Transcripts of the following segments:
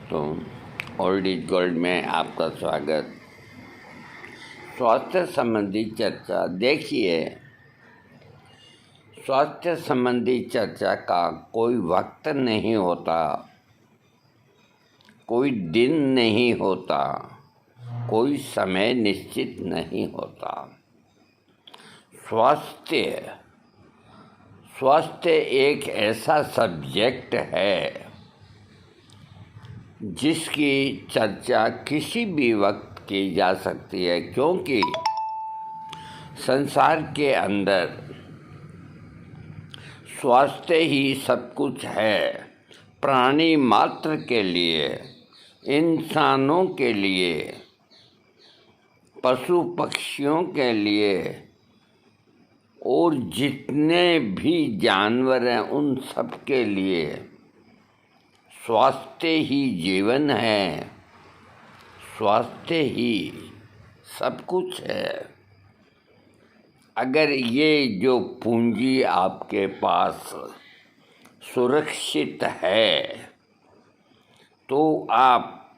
दोस्तों, old is gold में आपका स्वागत। स्वास्थ्य संबंधी चर्चा। देखिए, स्वास्थ्य संबंधी चर्चा का कोई वक्त नहीं होता, कोई दिन नहीं होता, कोई समय निश्चित नहीं होता। स्वास्थ्य एक ऐसा सब्जेक्ट है जिसकी चर्चा किसी भी वक्त की जा सकती है, क्योंकि संसार के अंदर स्वास्थ्य ही सब कुछ है। प्राणी मात्र के लिए, इंसानों के लिए, पशु पक्षियों के लिए और जितने भी जानवर हैं उन सब के लिए स्वास्थ्य ही जीवन है, स्वास्थ्य ही सब कुछ है। अगर ये जो पूंजी आपके पास सुरक्षित है तो आप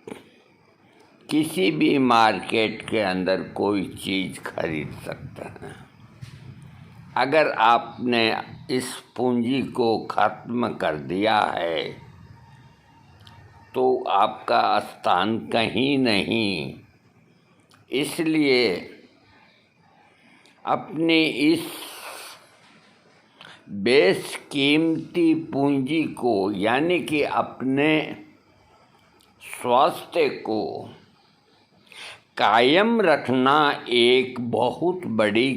किसी भी मार्केट के अंदर कोई चीज़ खरीद सकते हैं। अगर आपने इस पूंजी को ख़त्म कर दिया है तो आपका स्थान कहीं नहीं। इसलिए अपनी इस बेशकीमती पूंजी को, यानी कि अपने स्वास्थ्य को कायम रखना एक बहुत बड़ी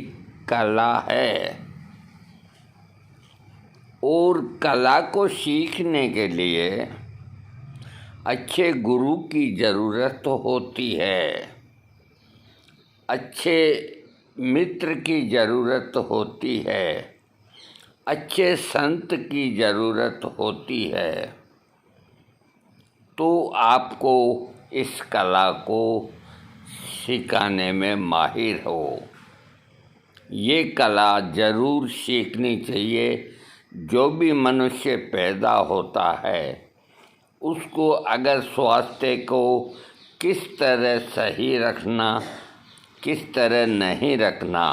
कला है, और कला को सीखने के लिए अच्छे गुरु की ज़रूरत होती है, अच्छे मित्र की ज़रूरत होती है, अच्छे संत की ज़रूरत होती है। तो आपको इस कला को सिखाने में माहिर हो। ये कला ज़रूर सीखनी चाहिए। जो भी मनुष्य पैदा होता है उसको अगर स्वास्थ्य को किस तरह सही रखना, किस तरह नहीं रखना,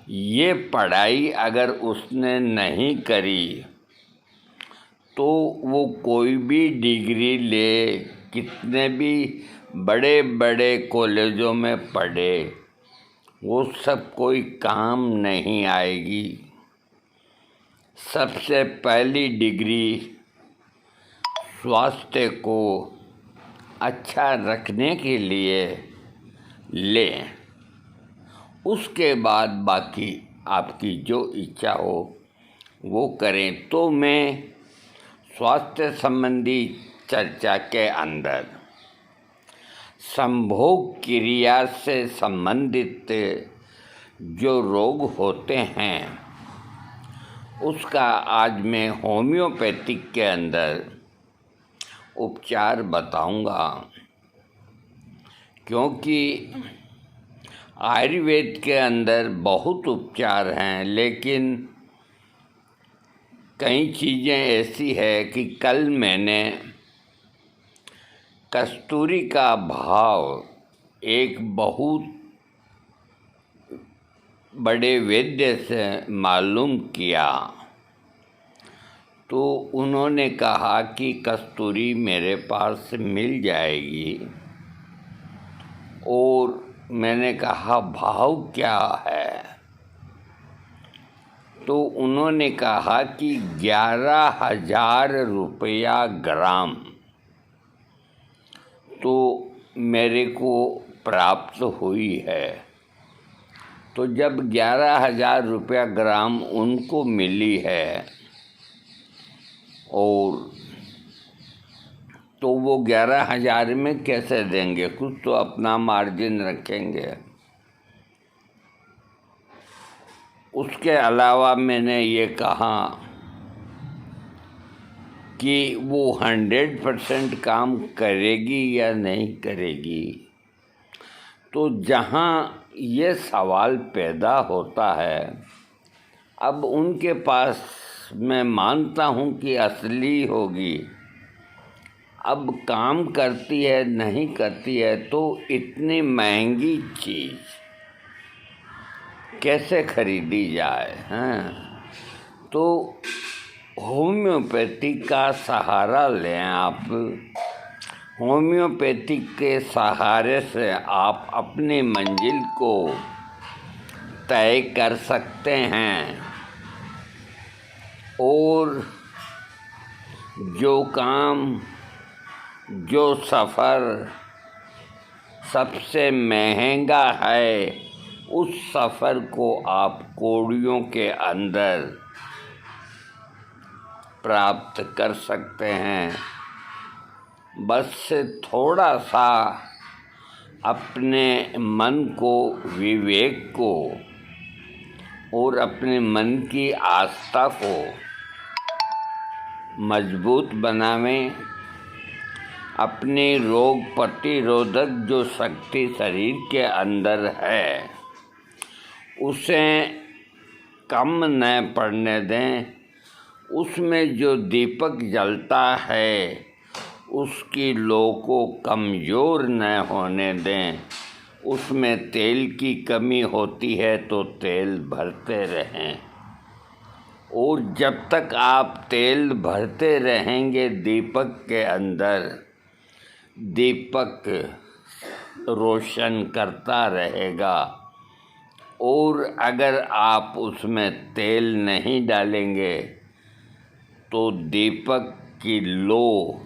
ये पढ़ाई अगर उसने नहीं करी तो वो कोई भी डिग्री ले, कितने भी बड़े बड़े कॉलेजों में पढ़े, वो सब कोई काम नहीं आएगी। सबसे पहली डिग्री स्वास्थ्य को अच्छा रखने के लिए लें, उसके बाद बाकी आपकी जो इच्छा हो वो करें। तो मैं स्वास्थ्य संबंधी चर्चा के अंदर संभोग क्रिया से संबंधित जो रोग होते हैं उसका आज मैं होम्योपैथिक के अंदर उपचार बताऊंगा, क्योंकि आयुर्वेद के अंदर बहुत उपचार हैं, लेकिन कई चीज़ें ऐसी है कि कल मैंने कस्तूरी का भाव एक बहुत बड़े वैद्य से मालूम किया, तो उन्होंने कहा कि कस्तूरी मेरे पास मिल जाएगी। और मैंने कहा भाव क्या है? तो उन्होंने कहा कि 11,000 रुपया ग्राम। तो मेरे को प्राप्त हुई है। तो जब 11,000 रुपया ग्राम उनको मिली है और तो वो 11,000 में कैसे देंगे? कुछ तो अपना मार्जिन रखेंगे। उसके अलावा मैंने ये कहा कि वो 100% काम करेगी या नहीं करेगी। तो जहाँ ये सवाल पैदा होता है, अब उनके पास मैं मानता हूँ कि असली होगी, अब काम करती है नहीं करती है, तो इतनी महंगी चीज़ कैसे खरीदी जाए, हैं? तो होम्योपैथी का सहारा लें आप। होम्योपैथी के सहारे से आप अपनी मंजिल को तय कर सकते हैं और जो काम, जो सफ़र सबसे महंगा है, उस सफ़र को आप कौड़ियों के अंदर प्राप्त कर सकते हैं। बस थोड़ा सा अपने मन को, विवेक को और अपने मन की आस्था को मजबूत बनावें। अपनी रोग प्रतिरोधक जो शक्ति शरीर के अंदर है, उसे कम न पड़ने दें। उसमें जो दीपक जलता है, उसकी लौ को कमज़ोर न होने दें। उसमें तेल की कमी होती है तो तेल भरते रहें, और जब तक आप तेल भरते रहेंगे दीपक के अंदर, दीपक रोशन करता रहेगा। और अगर आप उसमें तेल नहीं डालेंगे तो दीपक की लौ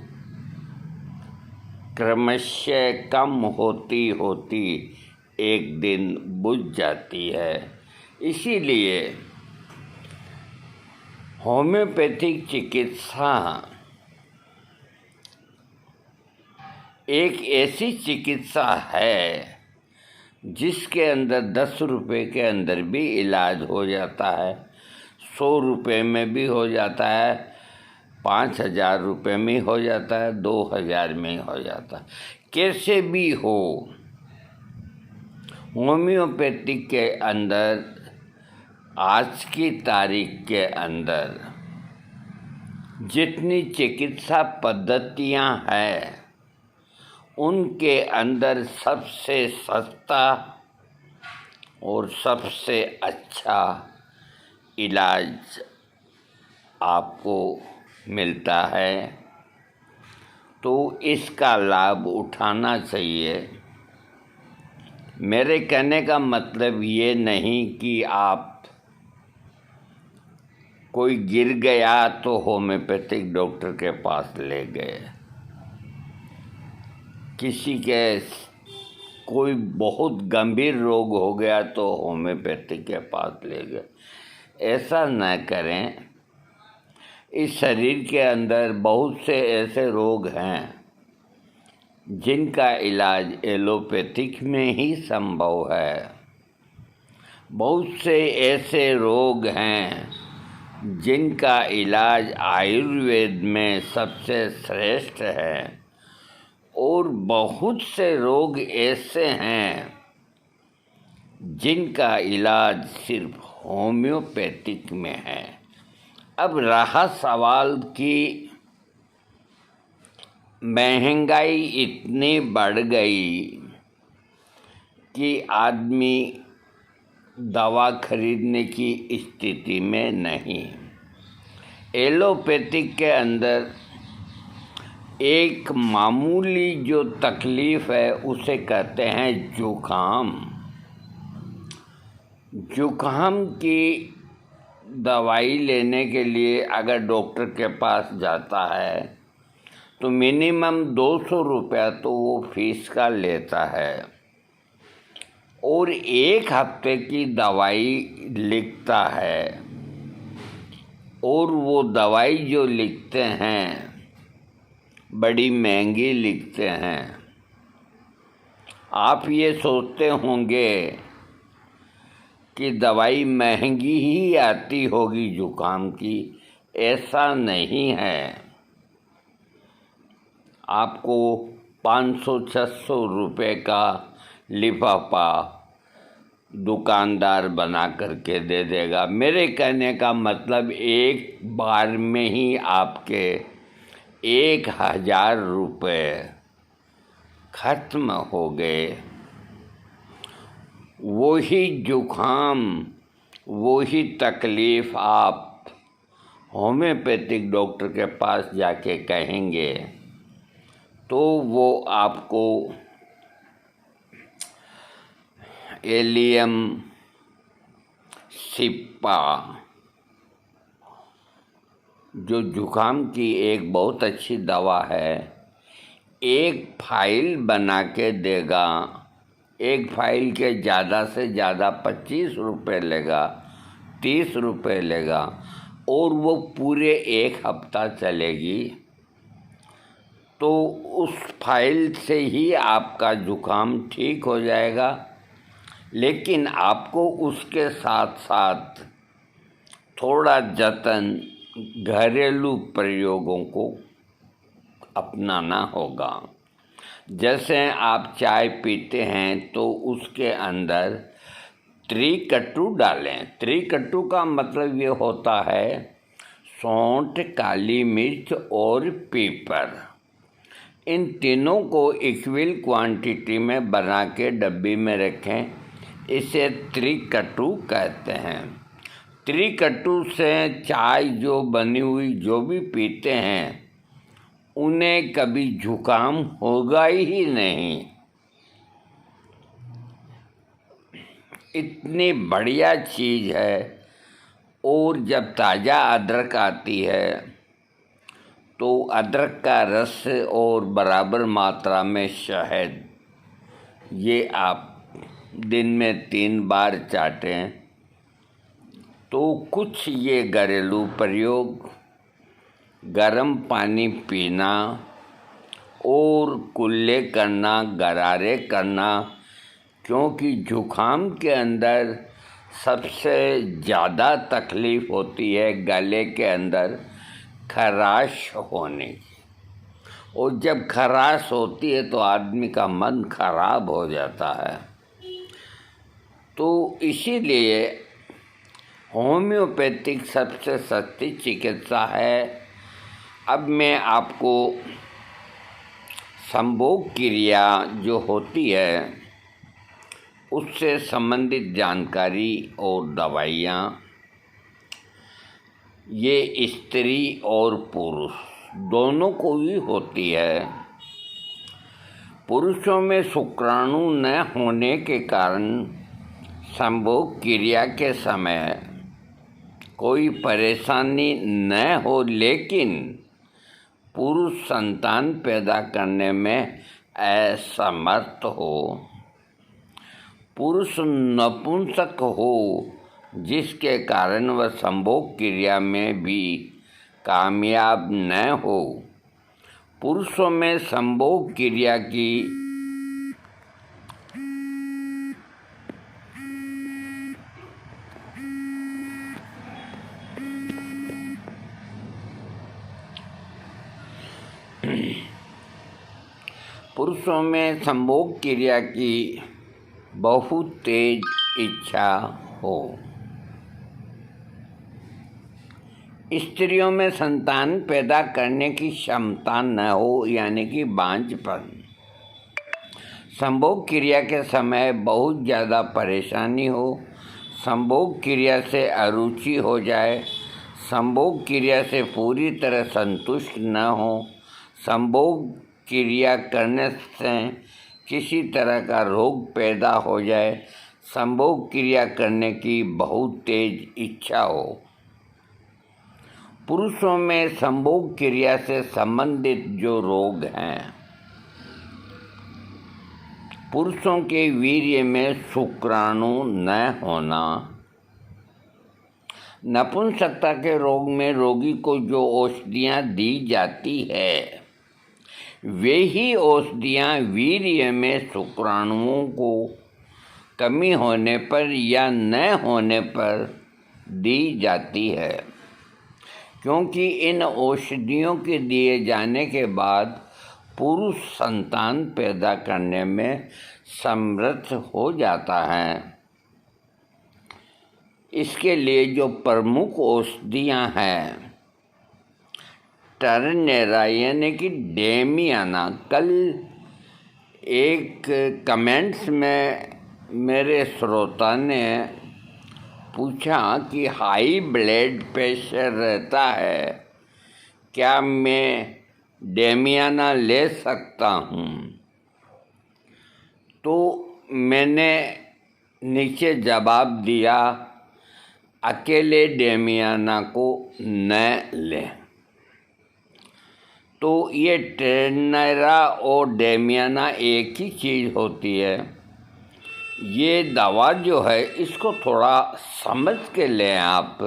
क्रमशः कम होती होती एक दिन बुझ जाती है। इसीलिए होम्योपैथिक चिकित्सा एक ऐसी चिकित्सा है जिसके अंदर 10 रुपये के अंदर भी इलाज हो जाता है, 100 रुपये में भी हो जाता है, 5,000 रुपये में हो जाता है, 2,000 में हो जाता है। कैसे भी हो, होम्योपैथिक के अंदर आज की तारीख के अंदर जितनी चिकित्सा पद्धतियां हैं, उनके अंदर सबसे सस्ता और सबसे अच्छा इलाज आपको मिलता है। तो इसका लाभ उठाना चाहिए। मेरे कहने का मतलब ये नहीं कि आप कोई गिर गया तो होम्योपैथिक डॉक्टर के पास ले गए, किसी के कोई बहुत गंभीर रोग हो गया तो होम्योपैथिक के पास ले गए। ऐसा न करें। इस शरीर के अंदर बहुत से ऐसे रोग हैं जिनका इलाज एलोपैथिक में ही संभव है। बहुत से ऐसे रोग हैं जिनका इलाज आयुर्वेद में सबसे श्रेष्ठ है, और बहुत से रोग ऐसे हैं जिनका इलाज सिर्फ होम्योपैथिक में है। अब रहा सवाल कि महंगाई इतनी बढ़ गई कि आदमी दवा खरीदने की स्थिति में नहीं। एलोपैथिक के अंदर एक मामूली जो तकलीफ़ है उसे कहते हैं जुकाम। जुकाम की दवाई लेने के लिए अगर डॉक्टर के पास जाता है तो मिनिमम 200 रुपया तो वो फीस का लेता है, और 1 हफ्ते की दवाई लिखता है। और वो दवाई जो लिखते हैं बड़ी महंगी लिखते हैं। आप ये सोचते होंगे कि दवाई महंगी ही आती होगी जुकाम की, ऐसा नहीं है। आपको 500-600 रुपये का लिफाफा दुकानदार बना करके दे देगा। मेरे कहने का मतलब एक बार में ही आपके 1,000 रुपये खत्म हो गए। वही जुखाम, वही तकलीफ़ आप होम्योपैथिक डॉक्टर के पास जाके कहेंगे तो वो आपको एलियम सिप्पा, जो जुखाम की एक बहुत अच्छी दवा है, एक फाइल बना के देगा। एक फाइल के ज़्यादा से ज़्यादा 25 रुपये लेगा, 30 रुपये लेगा, और वो पूरे 1 हफ्ता चलेगी। तो उस फाइल से ही आपका जुखाम ठीक हो जाएगा। लेकिन आपको उसके साथ साथ थोड़ा जतन घरेलू प्रयोगों को अपनाना होगा। जैसे आप चाय पीते हैं तो उसके अंदर त्रिकट्टू डालें। त्रिकट्टू का मतलब ये होता है सौंठ, काली मिर्च और पीपर। इन तीनों को इक्वल क्वांटिटी में बना के डब्बी में रखें। इसे त्रिकट्टू कहते हैं। त्रिकट्टू से चाय जो बनी हुई जो भी पीते हैं उन्हें कभी जुकाम होगा ही नहीं। इतनी बढ़िया चीज़ है। और जब ताज़ा अदरक आती है तो अदरक का रस और बराबर मात्रा में शहद, ये आप दिन में 3 बार चाटें तो कुछ ये घरेलू प्रयोग, गर्म पानी पीना और कुल्ले करना, गरारे करना, क्योंकि जुखाम के अंदर सबसे ज़्यादा तकलीफ़ होती है गले के अंदर खराश होने की। और जब खराश होती है तो आदमी का मन खराब हो जाता है। तो इसीलिए होम्योपैथिक सबसे सस्ती चिकित्सा है। अब मैं आपको संभोग क्रिया जो होती है उससे संबंधित जानकारी और दवाइयाँ, ये स्त्री और पुरुष दोनों को ही होती है। पुरुषों में शुक्राणु न होने के कारण संभोग क्रिया के समय कोई परेशानी न हो, लेकिन पुरुष संतान पैदा करने में असमर्थ हो, पुरुष नपुंसक हो, जिसके कारण वह संभोग क्रिया में भी कामयाब न हो। पुरुषों में संभोग क्रिया की पुरुषों में संभोग क्रिया की बहुत तेज इच्छा हो, स्त्रियों में संतान पैदा करने की क्षमता न हो, यानी कि बांझपन, संभोग क्रिया के समय बहुत ज़्यादा परेशानी हो, संभोग क्रिया से अरुचि हो जाए, संभोग क्रिया से पूरी तरह संतुष्ट न हो, संभोग क्रिया करने से किसी तरह का रोग पैदा हो जाए, संभोग क्रिया करने की बहुत तेज इच्छा हो। पुरुषों में संभोग क्रिया से संबंधित जो रोग हैं, पुरुषों के वीर्य में शुक्राणु न होना, नपुंसकता के रोग में रोगी को जो औषधियाँ दी जाती है वे ही औषधियाँ वीर्य में शुक्राणुओं को कमी होने पर या न होने पर दी जाती है, क्योंकि इन औषधियों के दिए जाने के बाद पुरुष संतान पैदा करने में समर्थ हो जाता है। इसके लिए जो प्रमुख औषधियाँ हैं टर्नेरा यानी कि डेमियाना। कल एक कमेंट्स में मेरे श्रोता ने पूछा कि हाई ब्लड प्रेशर रहता है, क्या मैं डेमियाना ले सकता हूँ? तो मैंने नीचे जवाब दिया, अकेले डेमियाना को न लें। तो ये टर्नेरा और डेमियाना एक ही चीज़ होती है। ये दवा जो है इसको थोड़ा समझ के लें आप।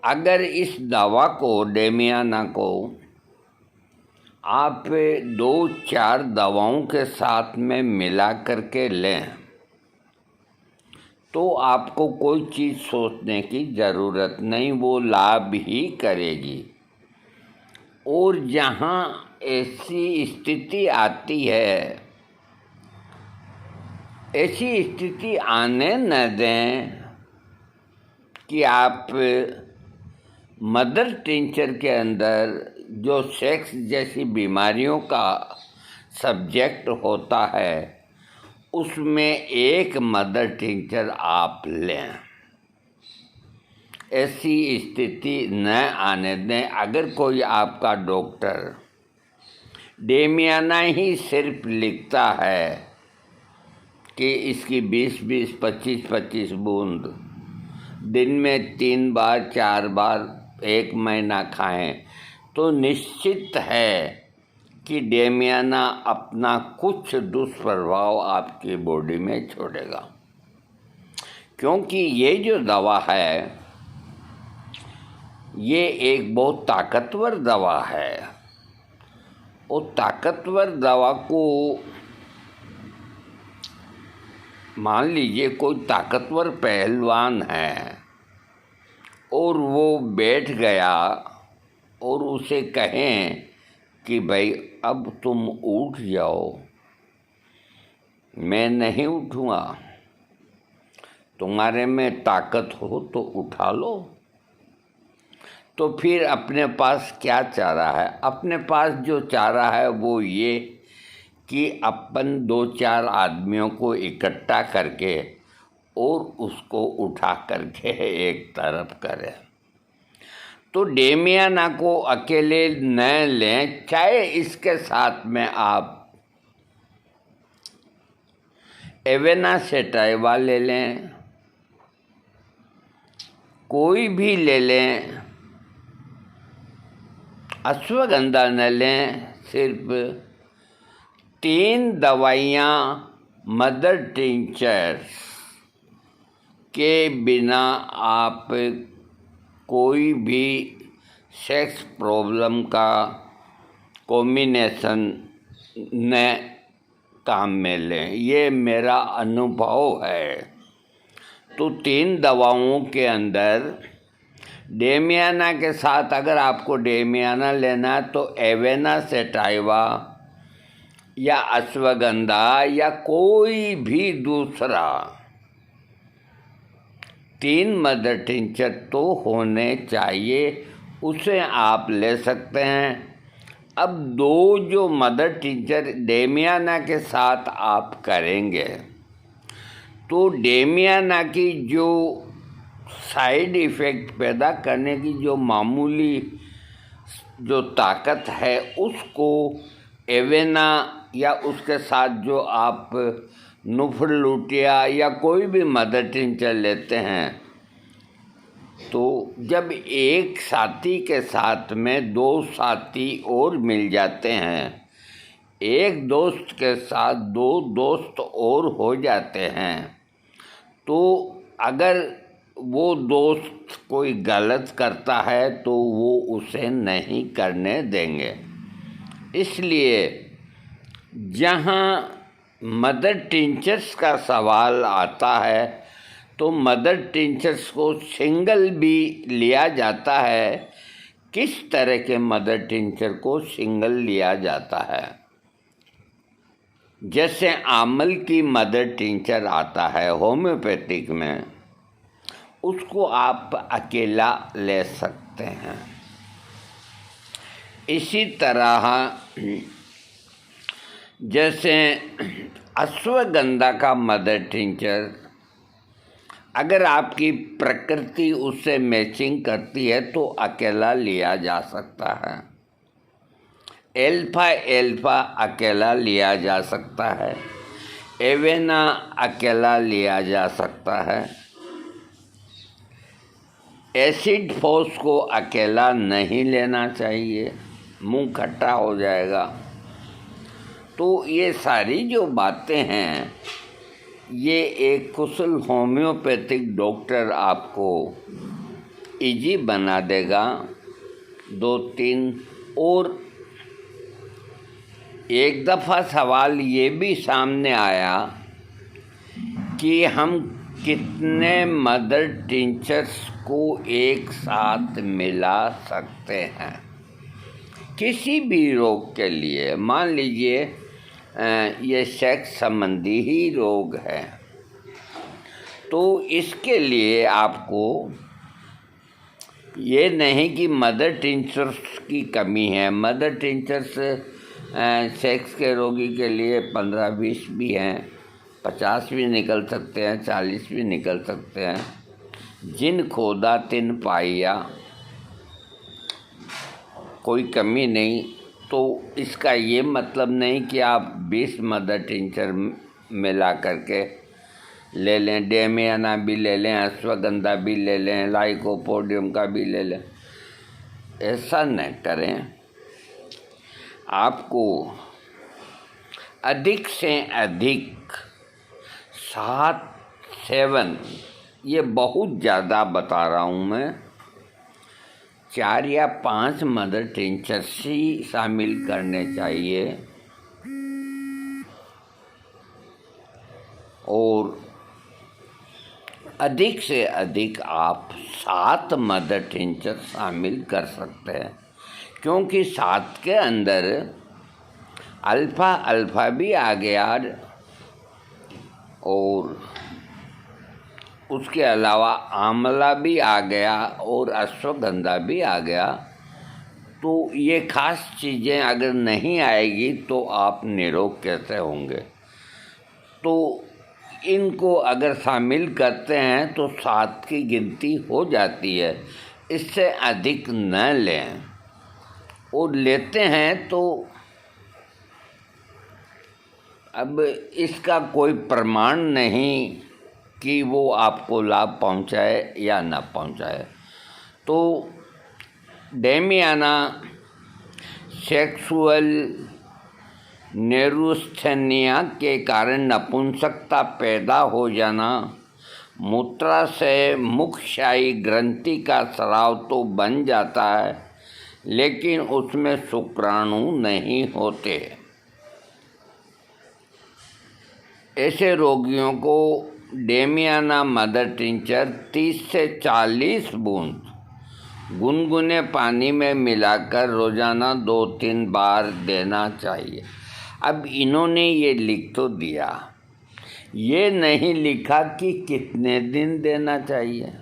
अगर इस दवा को, डेमियाना को, आप 2-4 दवाओं के साथ में मिला करके लें तो आपको कोई चीज़ सोचने की ज़रूरत नहीं, वो लाभ ही करेगी। और जहाँ ऐसी स्थिति आती है, ऐसी स्थिति आने न दें कि आप मदर टिंचर के अंदर जो सेक्स जैसी बीमारियों का सब्जेक्ट होता है उसमें एक मदर टिंचर आप लें। ऐसी स्थिति न आने दें। अगर कोई आपका डॉक्टर डेमियाना ही सिर्फ लिखता है कि इसकी 20-20, 25-25 बूंद दिन में 3 बार 4 बार 1 महीना खाएं, तो निश्चित है कि डेमियाना अपना कुछ दुष्प्रभाव आपकी बॉडी में छोड़ेगा। क्योंकि ये जो दवा है ये एक बहुत ताकतवर दवा है। और ताकतवर दवा को, मान लीजिए कोई ताकतवर पहलवान है और वो बैठ गया और उसे कहें कि भाई अब तुम उठ जाओ, मैं नहीं उठूँगा, तुम्हारे में ताकत हो तो उठा लो, तो फिर अपने पास क्या चारा है? अपने पास जो चारा है वो ये कि अपन 2-4 आदमियों को इकट्ठा करके और उसको उठा करके एक तरफ करें। तो डेमियाना को अकेले न लें, चाहे इसके साथ में आप एवेना सेटाइवा ले लें, कोई भी ले लें, अश्वगंधा न लें। सिर्फ 3 दवाइयाँ मदर टिंचर्स के बिना आप कोई भी सेक्स प्रॉब्लम का कॉम्बिनेशन न काम में लें, ये मेरा अनुभव है। तो 3 दवाओं के अंदर डेमियाना के साथ अगर आपको डेमियाना लेना है तो एवेना सेटाइवा या अश्वगंधा या कोई भी दूसरा 3 मदर टिंचर तो होने चाहिए, उसे आप ले सकते हैं। अब 2 जो मदर टिंचर डेमियाना के साथ आप करेंगे तो डेमियाना की जो साइड इफ़ेक्ट पैदा करने की जो मामूली जो ताकत है उसको एवेना या उसके साथ जो आप नुफलूटिया या कोई भी मदर टिंचर लेते हैं, तो जब एक साथी के साथ में 2 साथी और मिल जाते हैं, एक दोस्त के साथ 2 दोस्त और हो जाते हैं, तो अगर वो दोस्त कोई गलत करता है तो वो उसे नहीं करने देंगे। इसलिए जहाँ मदर टिंचर्स का सवाल आता है तो मदर टिंचर्स को सिंगल भी लिया जाता है। किस तरह के मदर टिंचर को सिंगल लिया जाता है? जैसे आमल की मदर टिंचर आता है होम्योपैथिक में, उसको आप अकेला ले सकते हैं। इसी तरह जैसे अश्वगंधा का मदर टिंचर, अगर आपकी प्रकृति उससे मैचिंग करती है तो अकेला लिया जा सकता है। एल्फा एल्फा अकेला लिया जा सकता है। एवेना अकेला लिया जा सकता है। एसिड फोर्स को अकेला नहीं लेना चाहिए, मुंह खट्टा हो जाएगा। तो ये सारी जो बातें हैं, ये एक कुशल होम्योपैथिक डॉक्टर आपको इजी बना देगा। 2-3 और एक दफ़ा सवाल ये भी सामने आया कि हम कितने मदर टिंचर्स को एक साथ मिला सकते हैं किसी भी रोग के लिए। मान लीजिए ये सेक्स संबंधी ही रोग है, तो इसके लिए आपको ये नहीं कि मदर टिंचर्स की कमी है। मदर टिंचर्स सेक्स के रोगी के लिए 15-20 भी हैं, 50 भी निकल सकते हैं, 40 भी निकल सकते हैं। जिन खोदा तिन पाया, कोई कमी नहीं। तो इसका ये मतलब नहीं कि आप 20 मदर टिंचर मिला करके ले लें, डेमियाना भी ले लें, अश्वगंधा भी ले लें, लाइकोपोडियम का भी ले लें। ऐसा न करें। आपको अधिक से अधिक 7 ये बहुत ज़्यादा बता रहा हूँ मैं, 4 या 5 मदर टिंचर्स ही शामिल करने चाहिए। और अधिक से अधिक आप 7 मदर टिंचर शामिल कर सकते हैं, क्योंकि 7 के अंदर अल्फ़ा अल्फ़ा भी आ गया और उसके अलावा आंवला भी आ गया और अश्वगंधा भी आ गया। तो ये खास चीज़ें अगर नहीं आएगी तो आप निरोग कैसे होंगे। तो इनको अगर शामिल करते हैं तो 7 की गिनती हो जाती है, इससे अधिक न लें। और लेते हैं तो अब इसका कोई प्रमाण नहीं कि वो आपको लाभ पहुंचाए या ना पहुंचाए। तो डेमियाना सेक्सुअल न्यूरोस्थेनिया के कारण नपुंसकता पैदा हो जाना, मूत्राशय मुखशाही ग्रंथि का स्राव तो बन जाता है, लेकिन उसमें शुक्राणु नहीं होते। ऐसे रोगियों को डेमियाना मदर टिंचर 30 से 40 बूंद गुनगुने पानी में मिलाकर रोज़ाना 2-3 बार देना चाहिए। अब इन्होंने ये लिख तो दिया, ये नहीं लिखा कि कितने दिन देना चाहिए।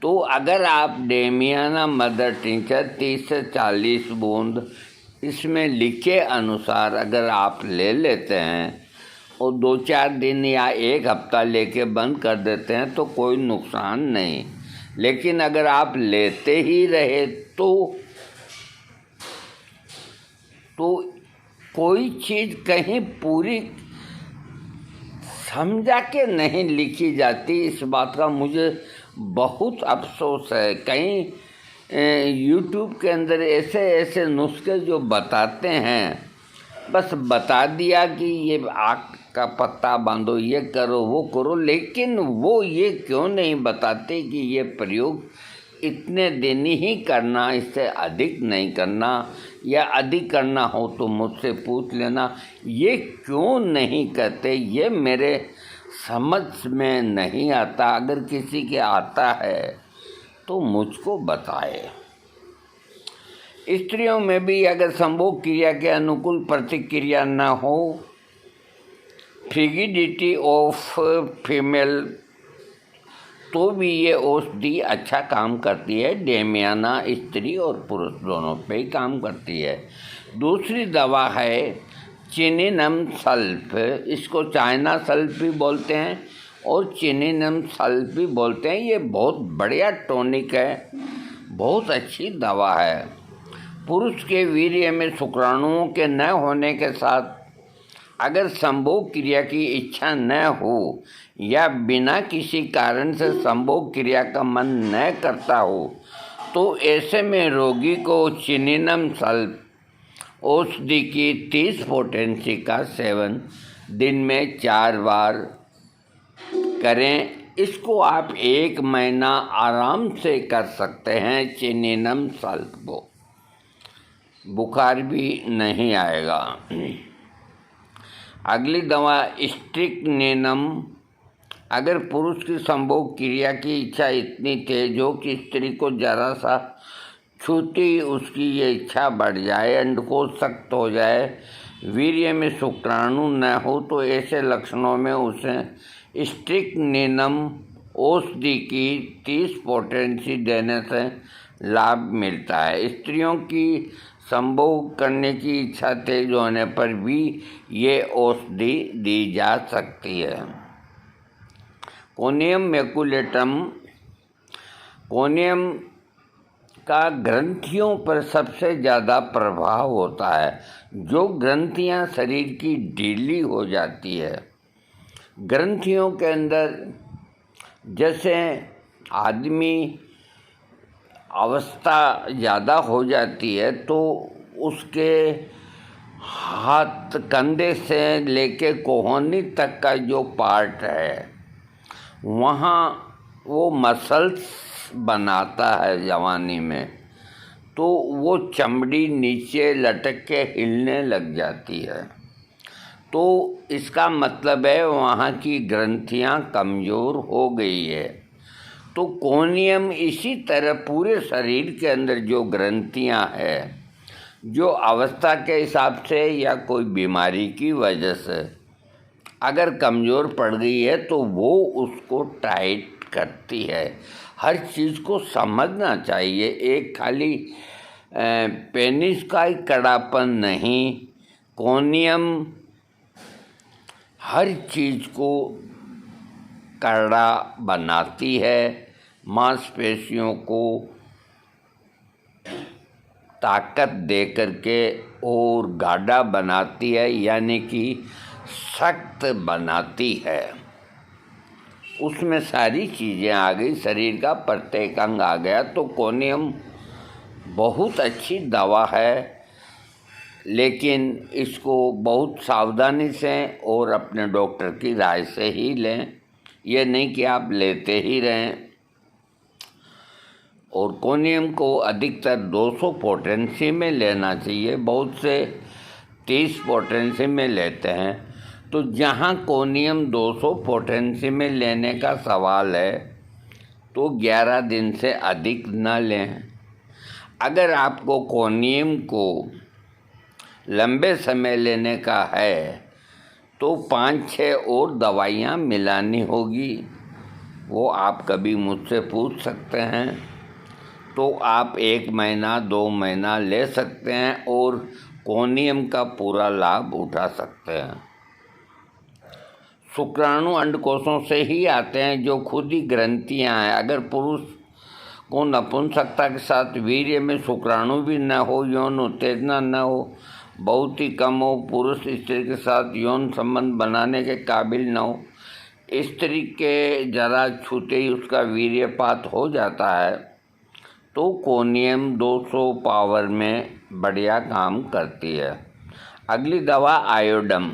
तो अगर आप डेमियाना मदर टिंचर 30 से 40 बूंद इसमें लिखे अनुसार अगर आप ले लेते हैं और 2-4 दिन या 1 हफ्ता लेके बंद कर देते हैं तो कोई नुकसान नहीं। लेकिन अगर आप लेते ही रहे तो कोई चीज़ कहीं पूरी समझा के नहीं लिखी जाती। इस बात का मुझे बहुत अफसोस है। कहीं यूट्यूब के अंदर ऐसे ऐसे नुस्खे जो बताते हैं, बस बता दिया कि ये आग का पत्ता बांधो, ये करो, वो करो, लेकिन वो ये क्यों नहीं बताते कि ये प्रयोग इतने दिन ही करना, इससे अधिक नहीं करना, या अधिक करना हो तो मुझसे पूछ लेना। ये क्यों नहीं कहते, ये मेरे समझ में नहीं आता। अगर किसी के आता है तो मुझको बताए। स्त्रियों में भी अगर संभोग क्रिया के अनुकूल प्रतिक्रिया न हो, फ्रिगिडिटी ऑफ फीमेल तो भी ये औषधि अच्छा काम करती है। डेमियाना स्त्री और पुरुष दोनों पे ही काम करती है। दूसरी दवा है चिनिनम सल्फ, इसको चाइना सल्फ भी बोलते हैं और चिनिनम सल्फ भी बोलते हैं। ये बहुत बढ़िया टॉनिक है, बहुत अच्छी दवा है। पुरुष के वीर्य में शुक्राणुओं के न होने के साथ अगर संभोग क्रिया की इच्छा न हो या बिना किसी कारण से संभोग क्रिया का मन न करता हो, तो ऐसे में रोगी को चिनिनम सल्फ औषधि की 30 पोटेंसी का सेवन दिन में 4 बार करें। इसको आप 1 महीना आराम से कर सकते हैं। चिनिनम सल्फ को बुखार भी नहीं आएगा। अगली दवा स्ट्रिक्निनम। अगर पुरुष की संभोग क्रिया की इच्छा इतनी तेज हो कि स्त्री को जरा सा छूती उसकी ये इच्छा बढ़ जाए, अंडकोश सख्त हो जाए, वीर्य में शुक्राणु न हो, तो ऐसे लक्षणों में उसे स्ट्रिक्निनम औषधि की 30 पोटेंसी देने से लाभ मिलता है। स्त्रियों की संभोग करने की इच्छा तेज होने पर भी ये औषधि दी जा सकती है। Conium maculatum. कोनियम का ग्रंथियों पर सबसे ज़्यादा प्रभाव होता है। जो ग्रंथियां शरीर की ढीली हो जाती है, ग्रंथियों के अंदर जैसे आदमी अवस्था ज़्यादा हो जाती है तो उसके हाथ कंधे से लेके कोहनी तक का जो पार्ट है वहाँ वो मसल्स बनाता है जवानी में, तो वो चमड़ी नीचे लटक के हिलने लग जाती है। तो इसका मतलब है वहाँ की ग्रंथियाँ कमज़ोर हो गई है। तो कोनियम इसी तरह पूरे शरीर के अंदर जो ग्रंथियाँ हैं, जो अवस्था के हिसाब से या कोई बीमारी की वजह से अगर कमज़ोर पड़ गई है तो वो उसको टाइट करती है। हर चीज़ को समझना चाहिए। एक खाली पेनिस का ही कड़ापन नहीं, कोनियम हर चीज़ को कड़ा बनाती है, मांसपेशियों को ताकत दे करके और गाढ़ा बनाती है, यानी कि सख्त बनाती है। उसमें सारी चीज़ें आ गई, शरीर का प्रत्येक अंग आ गया। तो कोनियम बहुत अच्छी दवा है, लेकिन इसको बहुत सावधानी से और अपने डॉक्टर की राय से ही लें। ये नहीं कि आप लेते ही रहें। और कोनियम को अधिकतर 200 पोटेंसी में लेना चाहिए, बहुत से 30 पोटेंसी में लेते हैं। तो जहाँ कोनियम 200 पोटेंसी में लेने का सवाल है तो 11 दिन से अधिक न लें। अगर आपको कोनियम को लंबे समय लेने का है तो 5-6 और दवाइयाँ मिलानी होगी, वो आप कभी मुझसे पूछ सकते हैं। तो आप 1 महीना 2 महीना ले सकते हैं और कोनियम का पूरा लाभ उठा सकते हैं। शुक्राणु अंडकोशों से ही आते हैं, जो खुद ही ग्रंथियां हैं। अगर पुरुष को नपुंसकता के साथ वीर्य में शुक्राणु भी न हो, यौन उत्तेजना न हो, बहुत ही कम हो, पुरुष स्त्री के साथ यौन संबंध बनाने के काबिल न हो, स्त्री के जरा छूते ही उसका वीर्यपात हो जाता है, तो कोनियम 200 पावर में बढ़िया काम करती है। अगली दवा आयोडम।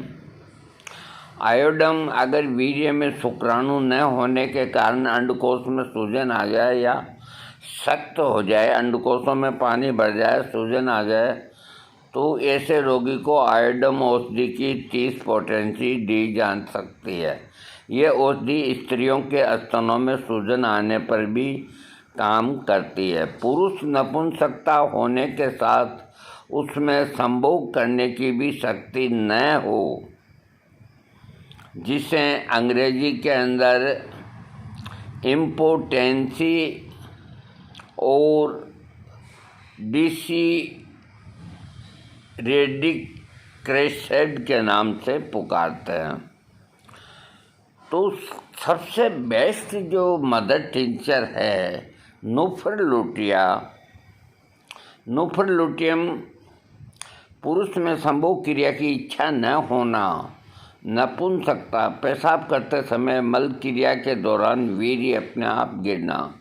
आयोडम अगर वीर्य में शुक्राणु न होने के कारण अंडकोश में सूजन आ जाए या सख्त हो जाए, अंडकोशों में पानी भर जाए, सूजन आ जाए, तो ऐसे रोगी को आयोडम औषधि की 30 पोटेंसी दी जा सकती है। ये औषधि स्त्रियों के स्तनों में सूजन आने पर भी काम करती है। पुरुष नपुंसकता होने के साथ उसमें संभोग करने की भी शक्ति न हो, जिसे अंग्रेजी के अंदर इम्पोटेंसी और डिसीरेडिक्रेसेड के नाम से पुकारते हैं। तो सबसे बेस्ट जो मदर टिंचर है नुफरलुटियम पुरुष में संभोग क्रिया की इच्छा न होना, नपुंसकता, पेशाब करते समय मल क्रिया के दौरान वीर्य अपने आप गिरना,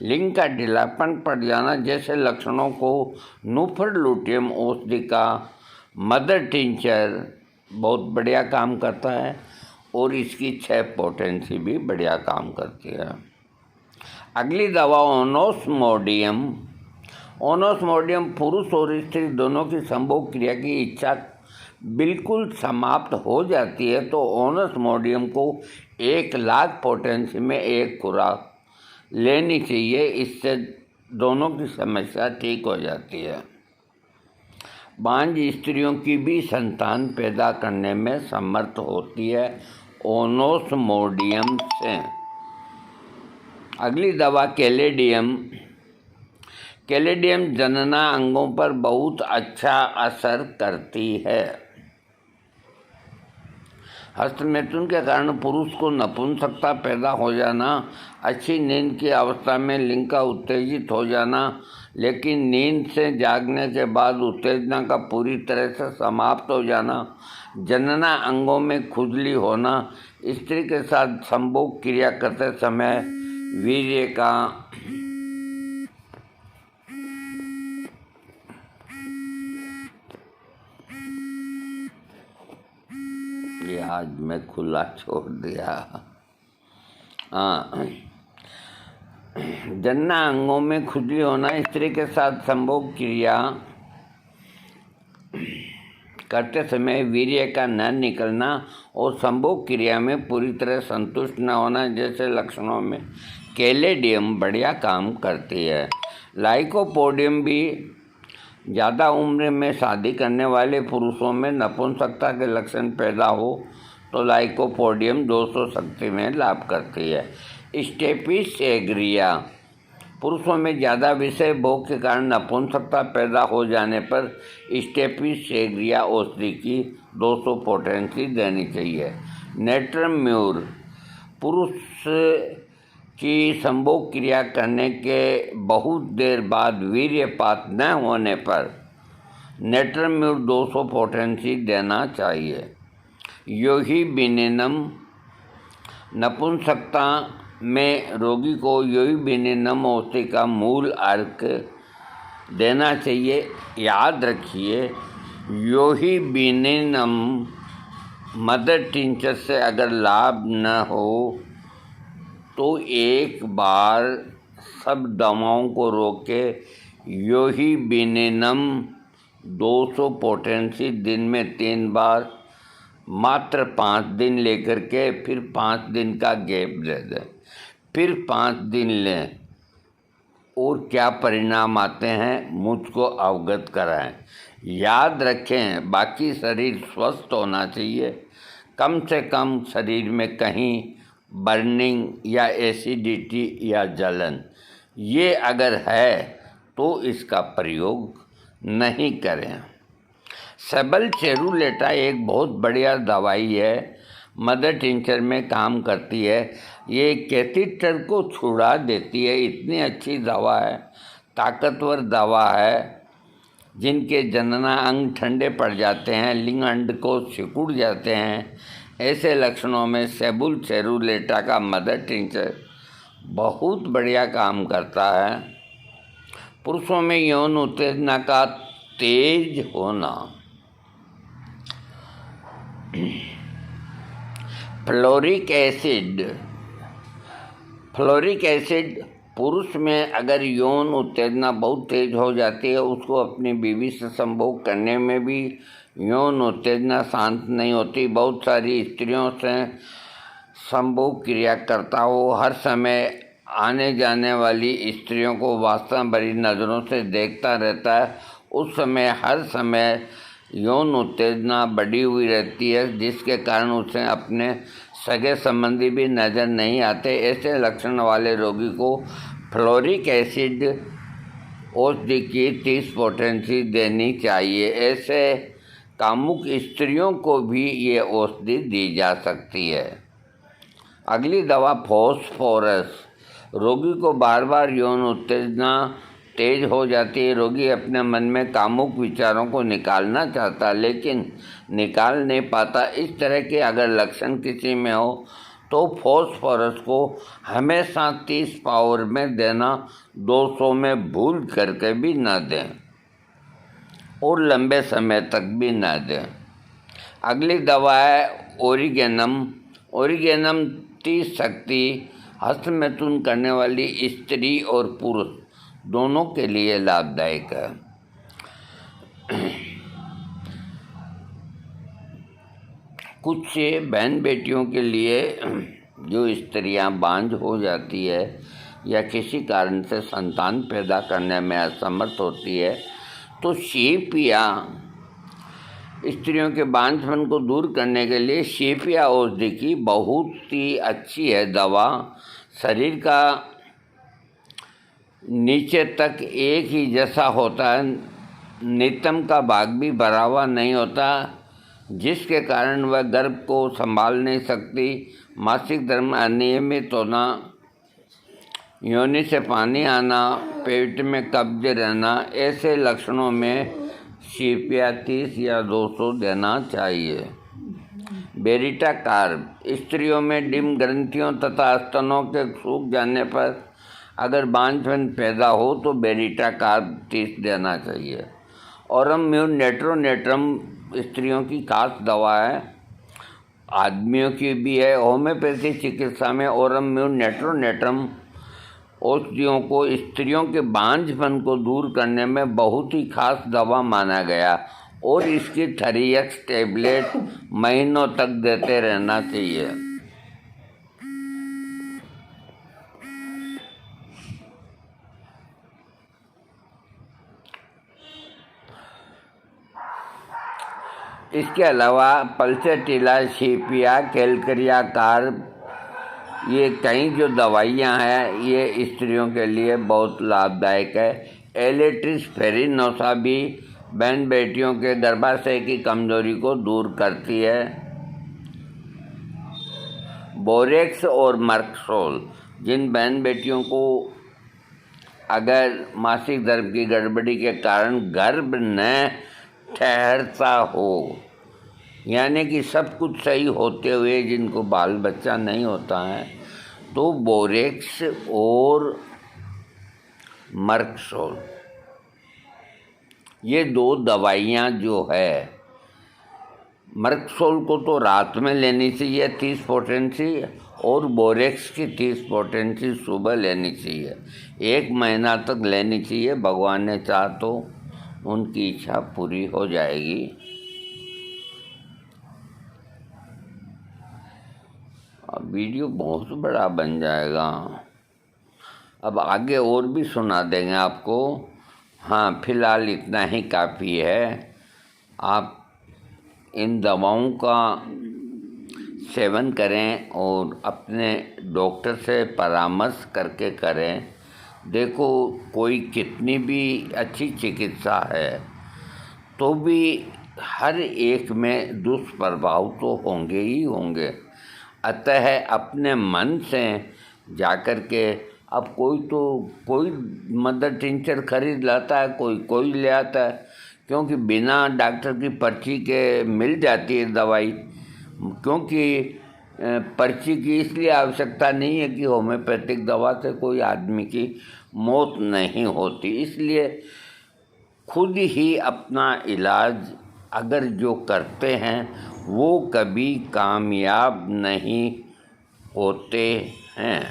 लिंग का ढीलापन पड़ जाना जैसे लक्षणों को नुफरलुटियम औषधि का मदर टिंचर बहुत बढ़िया काम करता है और इसकी 6 पोटेंसी भी बढ़िया काम करती है। अगली दवा ओनोस्मोडियम पुरुष और स्त्री दोनों की संभोग क्रिया की इच्छा बिल्कुल समाप्त हो जाती है तो ओनोस्मोडियम को 1,00,000 पोटेंसी में एक खुराक लेनी चाहिए। इससे दोनों की समस्या ठीक हो जाती है। बांझ स्त्रियों की भी संतान पैदा करने में समर्थ होती है ओनोस्मोडियम से। अगली दवा कैलेडियम जनना अंगों पर बहुत अच्छा असर करती है। हस्तमैथुन के कारण पुरुष को नपुंसकता पैदा हो जाना, अच्छी नींद की अवस्था में लिंग का उत्तेजित हो जाना, लेकिन नींद से जागने के बाद उत्तेजना का पूरी तरह से समाप्त हो जाना, जनना अंगों में खुजली होना, स्त्री के साथ संभोग क्रिया करते समय वीर्य का ये आज मैं खुला छोड़ दिया। जनना अंगों में खुजली होना, स्त्री के साथ संभोग क्रिया करते समय वीर्य का न निकलना और संभोग क्रिया में पूरी तरह संतुष्ट न होना जैसे लक्षणों में कैलेडियम बढ़िया काम करती है। लाइकोपोडियम भी ज़्यादा उम्र में शादी करने वाले पुरुषों में नपुंसकता के लक्षण पैदा हो तो लाइकोपोडियम 200 शक्ति में लाभ करती है। स्टेपिस एग्रिया पुरुषों में ज़्यादा विषय भोग के कारण नपुंसकता पैदा हो जाने पर स्टेपिस एग्रिया औषधि की 200 पोटेंसी देनी चाहिए। नेट्रम म्यूर पुरुष की संभोग क्रिया करने के बहुत देर बाद वीर्यपात न होने पर नेट्रम म्यूर 200 पोटेंसी देना चाहिए। योहिबिनिनम नपुंसकता में रोगी को योहिबिनिनम औषधि का मूल अर्क देना चाहिए। याद रखिए योहिबिनिनम मदर टिंचर से अगर लाभ न हो तो एक बार सब दवाओं को रोक के योहिबिनिनम 200 पोटेंसी दिन में 3 बार मात्र 5 दिन लेकर के फिर 5 दिन का गैप दे दें, फिर 5 दिन लें और क्या परिणाम आते हैं मुझको अवगत कराएं। याद रखें बाकी शरीर स्वस्थ होना चाहिए, कम से कम शरीर में कहीं बर्निंग या एसिडिटी या जलन ये अगर है तो इसका प्रयोग नहीं करें। सेबल चेरुलेटा एक बहुत बढ़िया दवाई है, मदर टिंचर में काम करती है। ये कैथेटर को छुड़ा देती है, इतनी अच्छी दवा है, ताकतवर दवा है। जिनके जनना अंग ठंडे पड़ जाते हैं, लिंग अंड को सिकुड़ जाते हैं, ऐसे लक्षणों में सेबुल चेरुलेटा का मदर टिंचर बहुत बढ़िया काम करता है। पुरुषों में यौन उत्तेजना का तेज होना, फ्लोरिक एसिड पुरुष में अगर यौन उत्तेजना बहुत तेज हो जाती है, उसको अपनी बीवी से संभोग करने में भी यौन उत्तेजना शांत नहीं होती। बहुत सारी स्त्रियों से संभोग क्रिया करता हो, हर समय आने जाने वाली स्त्रियों को वासना भरी नज़रों से देखता रहता है, उस समय हर समय यौन उत्तेजना बढ़ी हुई रहती है, जिसके कारण उसे अपने सगे संबंधी भी नज़र नहीं आते। ऐसे लक्षण वाले रोगी को फ्लोरिक एसिड औषधि की 30 पोटेंसी देनी चाहिए। ऐसे कामुक स्त्रियों को भी ये औषधि दी जा सकती है। अगली दवा फॉस्फोरस। रोगी को बार बार यौन उत्तेजना तेज हो जाती है। रोगी अपने मन में कामुक विचारों को निकालना चाहता है लेकिन निकाल नहीं पाता। इस तरह के अगर लक्षण किसी में हो तो फॉस्फोरस को हमेशा 30 पावर में देना, 200 में भूल करके भी ना दें और लंबे समय तक भी ना दें। अगली दवा है ओरिगेनम। ओरिगेनम 30 शक्ति हस्तमैथुन करने वाली स्त्री और पुरुष दोनों के लिए लाभदायक है। कुछ बहन बेटियों के लिए जो स्त्रियां बांझ हो जाती है या किसी कारण से संतान पैदा करने में असमर्थ होती है, तो शेपिया स्त्रियों के बांझपन को दूर करने के लिए शेपिया औषधि की बहुत ही अच्छी है दवा। शरीर का नीचे तक एक ही जैसा होता है, नितंब का भाग भी भरा हुआ नहीं होता, जिसके कारण वह गर्भ को संभाल नहीं सकती। मासिक धर्म अनियमित होना, योनि से पानी आना, पेट में कब्ज रहना, ऐसे लक्षणों में शेपिया 30 या 200 देना चाहिए। बेरिटा कार्ब। स्त्रियों में डिम्ब ग्रंथियों तथा स्तनों के सूख जाने पर अगर बांझपन पैदा हो तो बेरिटा कार्ब 30 देना चाहिए। औरम म्यून नेट्रोनेट्रम स्त्रियों की खास दवा है, आदमियों की भी है। होम्योपैथी चिकित्सा में औरम म्यून नेट्रोनेट्रम औषधियों को स्त्रियों के बांझपन को दूर करने में बहुत ही खास दवा माना गया और इसकी 3x टैबलेट महीनों तक देते रहना चाहिए। इसके अलावा पल्सेटिला, शेपिया, कैलकरिया कार्ब, ये कई जो दवाइयाँ हैं ये स्त्रियों के लिए बहुत लाभदायक है। एलेट्रिस फेरिनोसा भी बहन बेटियों के गर्भाशय की कमजोरी को दूर करती है। बोरेक्स और मर्कसोल। जिन बहन बेटियों को अगर मासिक धर्म की गड़बड़ी के कारण गर्भ न ठहरता हो, यानी कि सब कुछ सही होते हुए जिनको बाल बच्चा नहीं होता है, तो बोरेक्स और मर्कसोल ये 2 दवाइयाँ जो है, मर्कसोल को तो रात में लेनी चाहिए 30 पोटेंसी और बोरेक्स की 30 पोटेंसी सुबह लेनी चाहिए। 1 महीना तक लेनी चाहिए। भगवान ने चाहा तो उनकी इच्छा पूरी हो जाएगी। अब वीडियो बहुत बड़ा बन जाएगा, अब आगे और भी सुना देंगे आपको। हाँ, फिलहाल इतना ही काफ़ी है। आप इन दवाओं का सेवन करें और अपने डॉक्टर से परामर्श करके करें। देखो, कोई कितनी भी अच्छी चिकित्सा है तो भी हर एक में दुष्प्रभाव तो होंगे ही होंगे। अतः अपने मन से जाकर के, अब कोई मदर टिंचर खरीद लाता है, कोई ले आता है, क्योंकि बिना डॉक्टर की पर्ची के मिल जाती है दवाई। क्योंकि पर्ची की इसलिए आवश्यकता नहीं है कि होम्योपैथिक दवा से कोई आदमी की मौत नहीं होती। इसलिए खुद ही अपना इलाज अगर जो करते हैं वो कभी कामयाब नहीं होते हैं।